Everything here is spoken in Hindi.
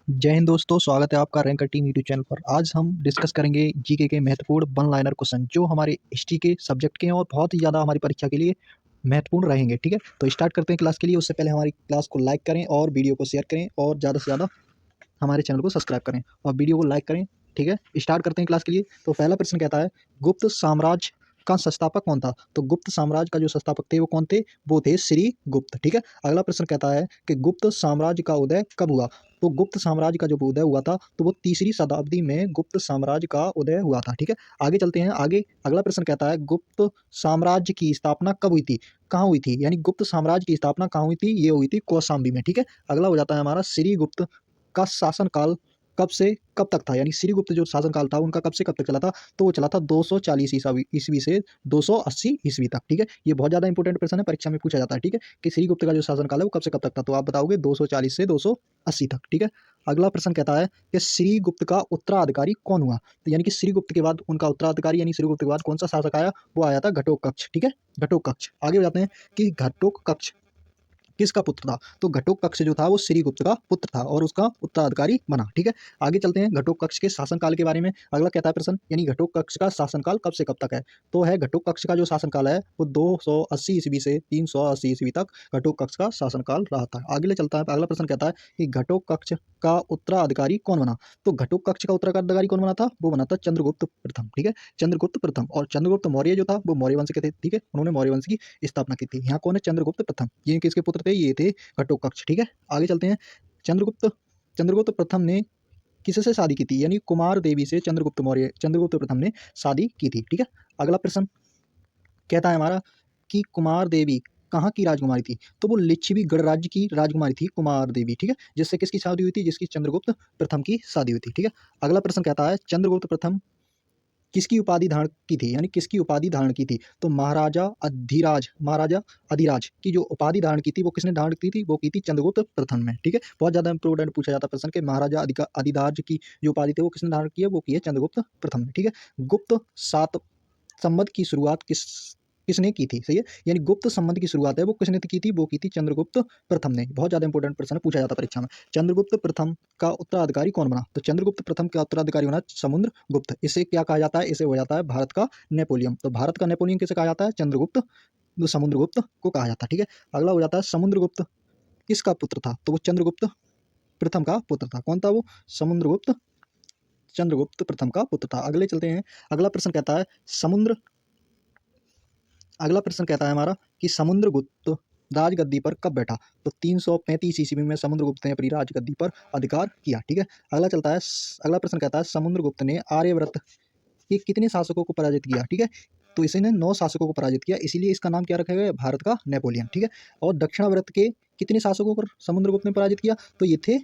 जय हिंद दोस्तों, स्वागत है आपका रैंकर टीम यूट्यूब चैनल पर। आज हम डिस्कस करेंगे जीके के महत्वपूर्ण वन लाइनर क्वेश्चन जो हमारे हिस्ट्री के सब्जेक्ट के हैं और बहुत ही ज़्यादा हमारी परीक्षा के लिए महत्वपूर्ण रहेंगे। ठीक है, तो स्टार्ट करते हैं क्लास के लिए। उससे पहले हमारी क्लास को लाइक करें और वीडियो को शेयर करें और ज़्यादा से ज़्यादा हमारे चैनल को सब्सक्राइब करें और वीडियो को लाइक करें। ठीक है, स्टार्ट करते हैं क्लास के लिए। तो पहला प्रश्न कहता है, गुप्त साम्राज्य का संस्थापक कौन था? तो गुप्त साम्राज्य का जो संस्थापक थे वो कौन थे? वो थे श्री गुप्त। ठीक है, अगला प्रश्न कहता है कि गुप्त साम्राज्य का उदय कब हुआ? तो गुप्त साम्राज्य का जो उदय हुआ था तो वो तीसरी शताब्दी में गुप्त साम्राज्य का उदय हुआ था। ठीक है, आगे चलते हैं। आगे अगला प्रश्न कहता है, गुप्त साम्राज्य की स्थापना कब हुई थी? कहाँ हुई थी? यानी गुप्त साम्राज्य की स्थापना कहाँ हुई थी? ये हुई थी कौशाम्बी में। ठीक है, अगला हो जाता है हमारा, श्री गुप्त का शासनकाल कब से कब तक था? यानी श्रीगुप्त जो शासनकाल था उनका कब से कब तक चला था? तो वो चला था 240 ईस्वी से 280 ईस्वी तक। ठीक है, ये बहुत ज़्यादा इंपॉर्टेंट प्रश्न है, परीक्षा में पूछा जाता है। ठीक है, कि श्रीगुप्त का जो शासनकाल है वो कब से कब तक था? तो आप बताओगे 240 से 280 तक। ठीक है, अगला प्रश्न कहता है कि श्रीगुप्त का उत्तराधिकारी कौन हुआ? तो यानी कि श्रीगुप्त के बाद उनका उत्तराधिकारी यानी श्रीगुप्त के बाद कौन सा शासक आया? वो आया था घटोत्कच। ठीक है, घटोत्कच। आगे हो जाते हैं कि घटोत्कच किसका पुत्र था? तो घटोत्कच जो था वो श्रीगुप्त का पुत्र था और उसका उत्तराधिकारी बना। ठीक है, आगे चलते हैं घटोत्कच के शासनकाल के बारे में। अगला कहता है प्रश्न, यानी घटोत्कच का शासनकाल कब से कब तक है? तो है घटोत्कच का जो शासनकाल है वो 280 ईस्वी से 380 ईस्वी तक घटोत्कच का शासनकाल रहा था। आगे चलता है, अगला प्रश्न कहता है कि घटोत्कच का उत्तराधिकारी कौन बना? तो घटोत्कच का उत्तराधिकारी कौन बना था? वो बना था चंद्रगुप्त प्रथम। ठीक है, चंद्रगुप्त प्रथम। और चंद्रगुप्त मौर्य जो था वो मौर्य वंश के थे। ठीक है, उन्होंने मौर्य वंश की स्थापना की थी। यहाँ कौन है? चंद्रगुप्त प्रथम। ये किसके पुत्र थे? ये थे घटोत्कच। ठीक है, आगे चलते हैं। चंद्रगुप्त चंद्रगुप्त प्रथम ने किससे शादी की थी? यानी कुमार देवी से चंद्रगुप्त प्रथम ने शादी की थी। ठीक है, अगला प्रश्न कहता है हमारा कि कुमार देवी कहाँ की राजकुमारी थी? तो वो लिच्छवी गणराज्य की राजकुमारी थी कुमार देवी। ठीक है, जिससे किसकी शादी हुई थी? जिसकी चंद्रगुप्त प्रथम की शादी हुई थी। ठीक है, अगला प्रश्न कहता है, चंद्रगुप्त प्रथम किसकी उपाधि धारण की थी? यानी किसकी उपाधि धारण की थी? तो महाराजा अधिराज की जो उपाधि धारण की थी वो किसने धारण की थी? वो की थी चंद्रगुप्त प्रथम ने। ठीक है, बहुत ज़्यादा इंपॉर्टेंट पूछा जाता है प्रश्न के महाराजा अधिराज की जो उपाधि थी वो किसने धारण की है? वो की है चंद्रगुप्त प्रथम ने। ठीक है, गुप्त सात संवत की शुरुआत किसने की थी? सही है, यानी गुप्त संवत की शुरुआत है वो किसने की थी? वो की थी चंद्रगुप्त प्रथम ने। बहुत ज़्यादा इंपॉर्टेंट प्रश्न पूछा जाता है परीक्षा में। चंद्रगुप्त प्रथम का उत्तराधिकारी कौन बना? तो चंद्रगुप्त प्रथम का उत्तराधिकारी बना समुद्रगुप्त। इसे क्या कहा जाता है? इसे हो जाता है भारत का नेपोलियन। तो भारत का नेपोलियन किसे कहा जाता है? समुद्रगुप्त को कहा जाता है। ठीक है, अगला हो जाता है, समुद्रगुप्त किसका पुत्र था? तो वो चंद्रगुप्त प्रथम का पुत्र था। कौन था वो? समुद्रगुप्त चंद्रगुप्त प्रथम का पुत्र था। अगले चलते हैं। अगला प्रश्न कहता है समुद्र अगला प्रश्न कहता है हमारा कि समुद्रगुप्त राजगद्दी पर कब बैठा? तो 335 ईस्वी में समुद्रगुप्त ने अपनी राजगद्दी पर अधिकार किया। ठीक है, अगला प्रश्न कहता है समुद्रगुप्त ने आर्यव्रत के कितने शासकों को पराजित किया? ठीक है, तो इसने 9 शासकों को पराजित किया, इसीलिए इसका नाम क्या रखा गया है? भारत का नेपोलियन। ठीक है, और दक्षिणावर्त के कितने शासकों को समुद्रगुप्त ने पराजित किया? तो ये थे